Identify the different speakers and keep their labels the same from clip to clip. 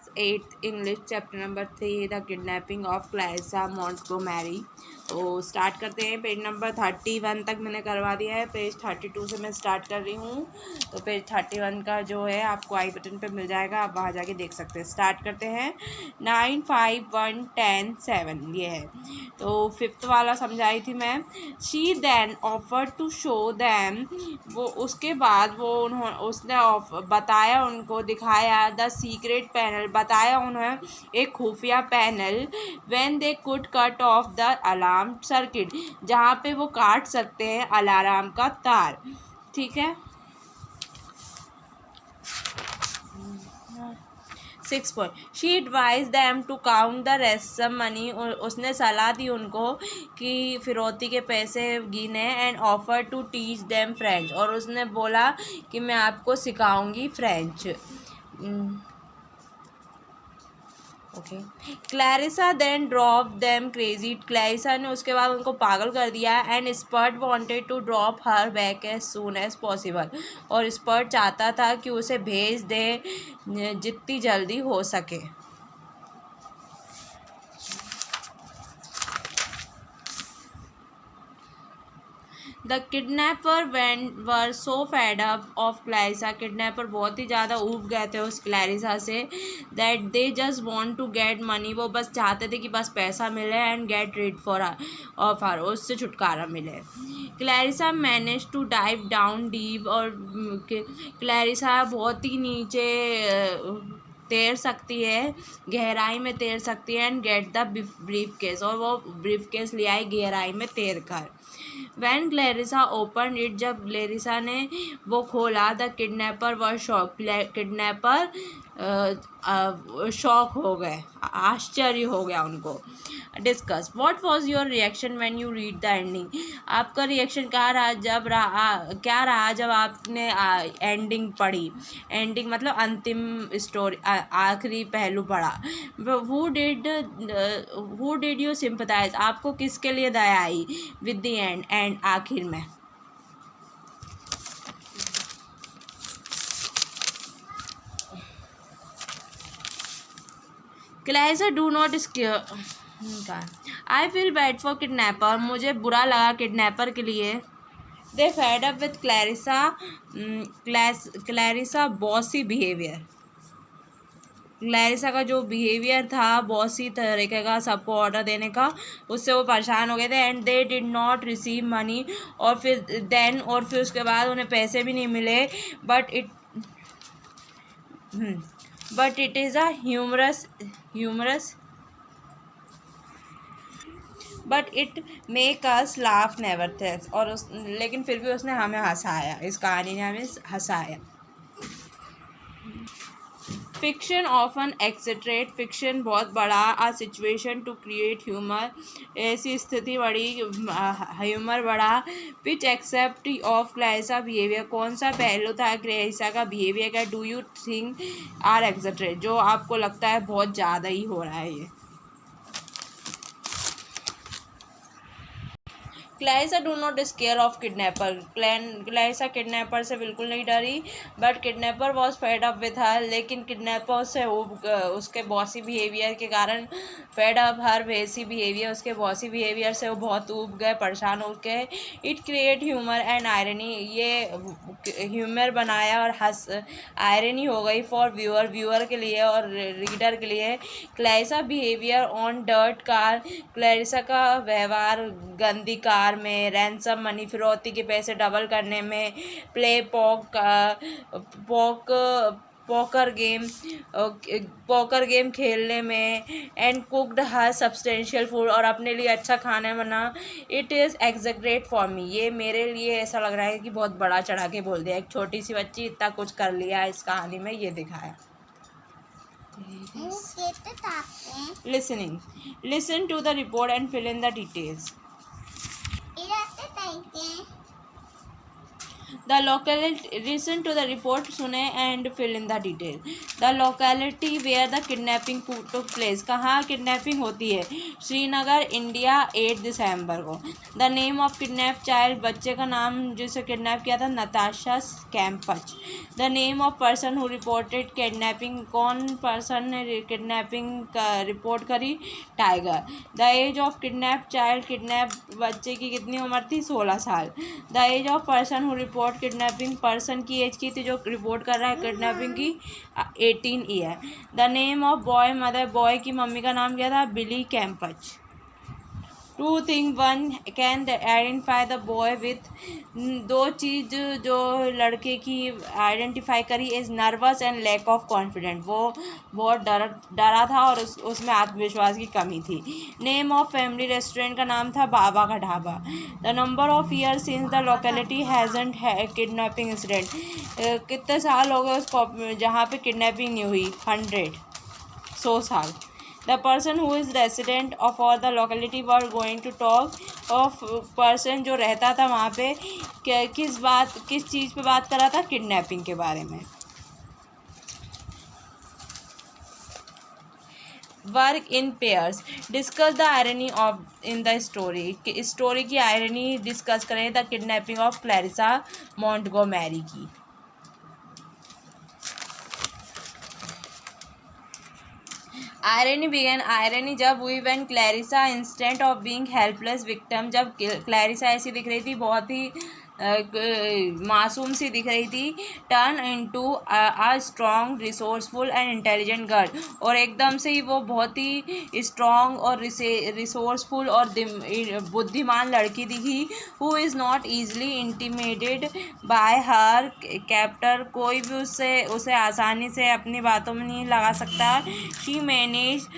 Speaker 1: Class 8 English chapter number 3 the kidnapping of Clarissa Montgomery. तो start करते हैं। Page number 31 तक मैंने करवा दिया है, पेज 32 से मैं स्टार्ट कर रही हूँ। तो पेज 31 का जो है आपको आई बटन पे मिल जाएगा, आप वहाँ जाके देख सकते हैं। स्टार्ट करते हैं। 9 5 1 10 7 ये है। तो फिफ्थ वाला समझाई थी मैं। She then offer to show them, वो उसके बाद वो उसने बताया, उनको दिखाया द सीक्रेट पैनल, बताया उन्हें एक खुफिया panel when they could cut off the alarm circuit, जहाँ पे वो काट सकते हैं अलार्म का तार। ठीक है। 6 point she advised them to count the ransom money, उसने सलाह दी उनको कि फिरौती के पैसे गिने। And offer to teach them French, और उसने बोला कि मैं आपको सिखाऊंगी French. Okay. Clarissa then drop them crazy, Clarissa ने उसके बाद उनको पागल कर दिया। And Spurt wanted to drop her back as soon as possible, और स्पर्ट चाहता था कि उसे भेज दे जितनी जल्दी हो सके। The kidnapper were so fed up of Clarissa, kidnapper बहुत ही ज़्यादा ऊब गए थे उस क्लैरिसा से, that they just want to get money, वो बस चाहते थे कि बस पैसा मिले and get rid for of her, उससे छुटकारा मिले। Clarissa manage to dive down deep, और क्लैरिसा बहुत ही नीचे तैर सकती है, गहराई में तैर सकती है। And get the brief case, और वो ब्रीफ केस ले आई गहराई में तैर कर। वैन क्लैरिसा ओपन इट, जब क्लैरिसा ने वो खोला, the kidnapper were shock, kidnapper shock हो गए, आश्चर्य हो गया उनको। Discuss what was your reaction when you read the ending, आपका रिएक्शन क्या रहा जब आपने एंडिंग पढ़ी। एंडिंग मतलब अंतिम स्टोरी, आखिरी पहलू पढ़ा। हु डिड यू सिंपथाइज, आपको किसके लिए दया आई विद द एंड आखिर में। Clarissa do not scare, I feel bad for kidnapper, मुझे बुरा लगा किडनैपर के लिए। They fed up with Clarissa bossy behaviour, Clarissa का जो बिहेवियर था बॉसी तरीके का, सबको ऑर्डर देने का, उससे वो परेशान हो गए थे। And they did not receive money, और फिर उसके बाद उन्हें पैसे भी नहीं मिले। But it is a humorous but it make us laugh nevertheless, और लेकिन फिर भी उसने हमें हंसाया, इस कहानी ने हमें हंसाया। फिक्शन ऑफन एक्सेट्रेट, फिक्शन बहुत बड़ा a situation to create humour, ऐसी स्थिति बड़ी ह्यूमर बड़ा। Which aspect of Clarissa behaviour, कौन सा पहलू था क्लैरिसा का बिहेवियर का। Do you think are exaggerate, जो आपको लगता है बहुत ज़्यादा ही हो रहा है ये। Clarissa do not square of kidnapper, Clarissa kidnapper से बिल्कुल नहीं डरी। But kidnapper was fade up with her, लेकिन किडनैपर से उसके बॉसी बिहेवियर के कारण, फेड अप हर वैसी बिहेवियर, उसके बॉसी बिहेवियर से वो बहुत ऊब गए, परेशान हो गए। It create humour and irony, ये ह्यूमर बनाया और आयरनी हो गई फॉर व्यूअर के लिए और रीडर के लिए। Clarissa behaviour on dirt car, Clarissa का व्यवहार गंदी कार में, रैंसम मनी फिरौती के पैसे डबल करने में, प्ले पोकर गेम खेलने में, and cooked her substantial food, और अपने लिए अच्छा खाना बना। It is exaggerate for me, ये मेरे लिए ऐसा लग रहा है कि बहुत बड़ा चढ़ा के बोल दिया, एक छोटी सी बच्ची इतना कुछ कर लिया इस कहानी में, ये दिखाया। Listen to the report and fill in the details. The locality, listen to the report, सुने and fill in the detail. The locality where the kidnapping took place, कहाँ किडनैपिंग होती है? श्रीनगर, इंडिया, 8 दिसंबर को। The name of kidnap child, बच्चे का नाम जिसे किडनैप किया था, Natasha Campach. The name of person who reported kidnapping, कौन पर्सन ने किडनैपिंग का रिपोर्ट करी? Tiger. The age of kidnap child, kidnap बच्चे की कितनी उम्र थी? 16 साल। The age of person who report kidnapping, person की एज की थी जो रिपोर्ट कर रहा है किडनैपिंग की, 18 year. The name of boy mother, boy की मम्मी का नाम क्या था? Billy Campach. Two thing, one can identify the boy with, दो चीज़ जो लड़के की आइडेंटिफाई करी, is nervous and lack of confident, वो बहुत डरा था और उसमें आत्मविश्वास की कमी थी। नेम ऑफ फैमिली, रेस्टोरेंट का नाम था बाबा का dhaba. The number of year since the locality hasn't kidnapping incident, कितने साल हो गए उसको जहाँ पे किडनैपिंग नहीं हुई? 100 साल। The person who is resident of और the locality were going to talk of, person जो रहता था वहाँ पे किस चीज़ पे बात कर रहा था? किडनैपिंग के बारे में। Work in pairs, discuss the irony of in the story, story की आयरनी डिस्कस करें। The kidnapping of Clarissa Montgomery की। आयरनी बिगन, आयरनी जब हुई when Clarissa instant of being helpless victim, जब क्लैरिसा ऐसी दिख रही थी, बहुत ही मासूम सी दिख रही थी, turn into a strong, resourceful and intelligent girl, और एकदम से ही वो बहुत ही स्ट्रॉन्ग और रिसोर्सफुल और बुद्धिमान लड़की दिखी। Who is not easily intimidated by her captor, कोई भी उसे आसानी से अपनी बातों में नहीं लगा सकता। She manage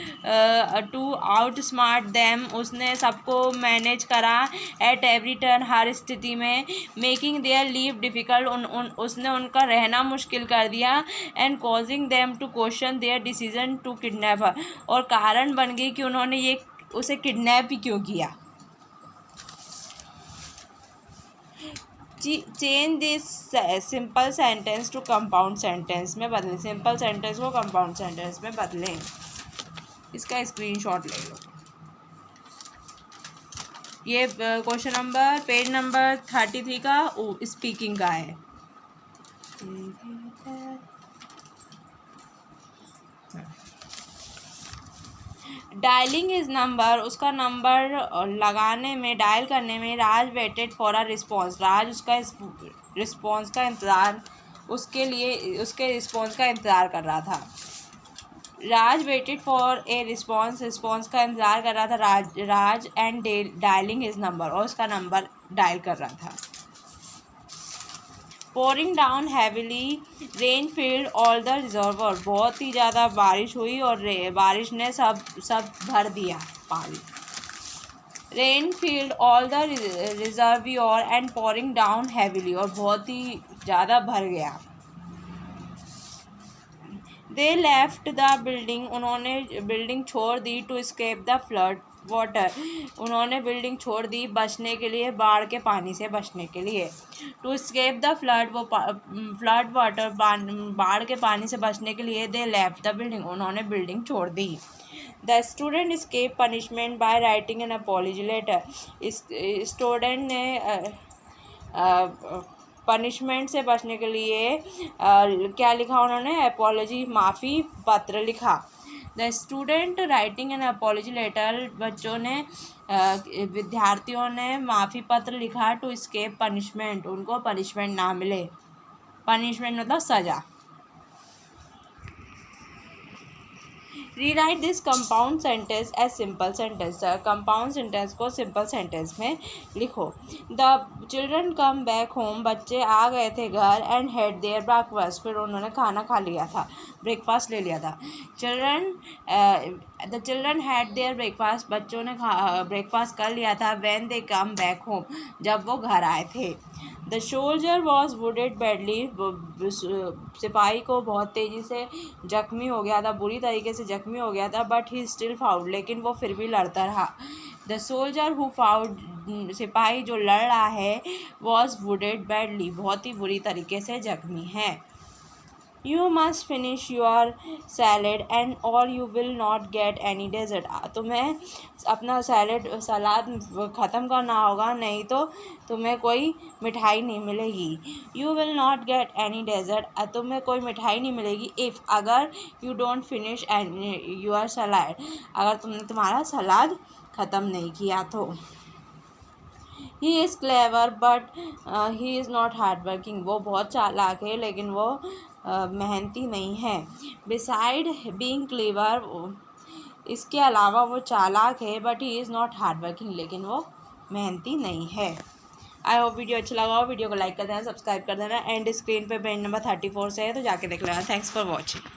Speaker 1: to outsmart them, उसने सबको मैनेज करा। एट एवरी टर्न, हर स्थिति में। मेकिंग देयर लीव डिफ़िकल्ट, उसने उनका रहना मुश्किल कर दिया। And causing them to question their decision to kidnap her, और कारण बन गई कि उन्होंने ये उसे किडनैप ही क्यों किया। Change this simple sentence to compound sentence में बदलें, सिंपल सेंटेंस को कंपाउंड सेंटेंस में बदलें। इसका स्क्रीनशॉट ले लो। ये क्वेश्चन नंबर पेज नंबर 33 का स्पीकिंग का है। डायलिंग इज नंबर, उसका नंबर लगाने में, डायल करने में। राज वेटेड फॉर अ रिस्पॉन्स, राज उसका रिस्पॉन्स का इंतज़ार, उसके रिस्पॉन्स का इंतज़ार कर रहा था। राज वेटेड फॉर ए रिस्पॉन्स का इंतज़ार कर रहा था राज एंड डायलिंग हिज नंबर, और उसका नंबर डायल कर रहा था। Pouring down heavily, rain filled all the reservoir, बहुत ही ज़्यादा बारिश हुई और बारिश ने सब भर दिया पानी। Rain filled all the reservoir and pouring down heavily, और बहुत ही ज़्यादा भर गया। दे लेफ्ट द बिल्डिंग, उन्होंने बिल्डिंग छोड़ दी। To escape the flood water, उन्होंने बिल्डिंग छोड़ दी बचने के लिए, बाढ़ के पानी से बचने के लिए। टू एस्केप द फ्लड, वो फ्लड वाटर, बाढ़ के पानी से बचने के लिए। दे लेफ्ट द बिल्डिंग, उन्होंने बिल्डिंग छोड़ दी। The student escape punishment by writing an apology letter, student ने पनिशमेंट से बचने के लिए क्या लिखा उन्होंने? अपॉलजी, माफ़ी पत्र लिखा। The student writing an apology letter, बच्चों ने विद्यार्थियों ने माफ़ी पत्र लिखा। टू एस्केप पनिशमेंट, उनको पनिशमेंट ना मिले। पनिशमेंट मतलब सज़ा। Rewrite this compound sentence as simple sentence, compound sentence को सिंपल सेंटेंस में लिखो। The children come back home, बच्चे आ गए थे घर। एंड हैड देयर ब्रेकफास्ट, फिर उन्होंने खाना खा लिया था, ब्रेकफास्ट ले लिया था। The children had there breakfast, बच्चों ने ब्रेकफास्ट कर लिया था। When they come back home, जब वो घर आए थे। The soldier was wooded badly, सिपाही को बहुत तेज़ी से जख्मी हो गया था, बुरी तरीके से जख्मी हो गया था। बट ही स्टिल फाउट, लेकिन वो फिर भी लड़ता रहा। द सोल्जर हु फाउट सिपाही जो लड़ रहा है वॉज वुडेड बैडली, बहुत ही बुरी तरीके से जख्मी है। You must finish your salad and or you will not get any dessert. तुम्हें अपना सलाद ख़त्म करना होगा, नहीं तो तुम्हें कोई मिठाई नहीं मिलेगी। You will not get any dessert. तुम्हें कोई मिठाई नहीं मिलेगी if अगर you don't finish your salad, अगर तुमने तुम्हारा सलाद ख़त्म नहीं किया तो। He is clever but he is not hard working, वो बहुत चालाक है लेकिन वो मेहनती नहीं है। बिसाइड बीइंग क्लेवर, इसके अलावा वो चालाक है, but he is not hard working, लेकिन वो मेहनती नहीं है। आई होप वीडियो अच्छा लगा हो, वीडियो को लाइक कर देना, सब्सक्राइब कर देना, एंड स्क्रीन पे पेज नंबर 34 से है तो जाके देख लेना। Thanks for watching.